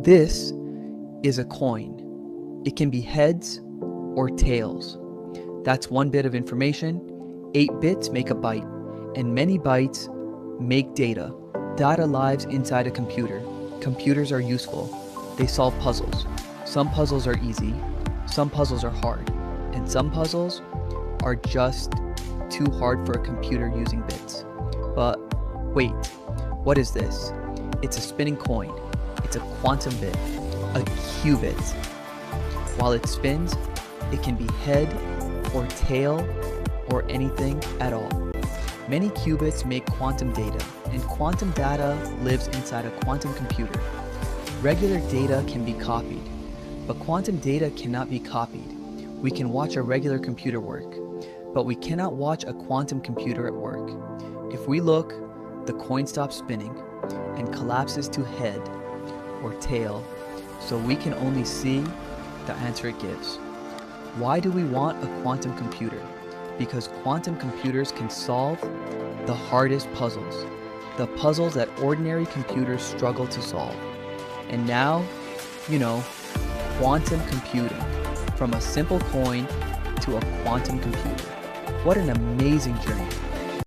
This is a coin. It can be heads or tails. That's one bit of information. 8 bits make a byte, and many bytes make data. Data lives inside a computer. Computers are useful. They solve puzzles. Some puzzles are easy, some puzzles are hard, and some puzzles are just too hard for a computer using bits. But wait, what is this? It's a spinning coin. It's a quantum bit, a qubit. While it spins, it can be head or tail or anything at all. Many qubits make quantum data, and quantum data lives inside a quantum computer. Regular data can be copied, but quantum data cannot be copied. We can watch a regular computer work, but we cannot watch a quantum computer at work. If we look, the coin stops spinning and collapses to head or tail, so we can only see the answer it gives. Why do we want a quantum computer? Because quantum computers can solve the hardest puzzles, the puzzles that ordinary computers struggle to solve. And now, quantum computing, from a simple coin to a quantum computer. What an amazing journey.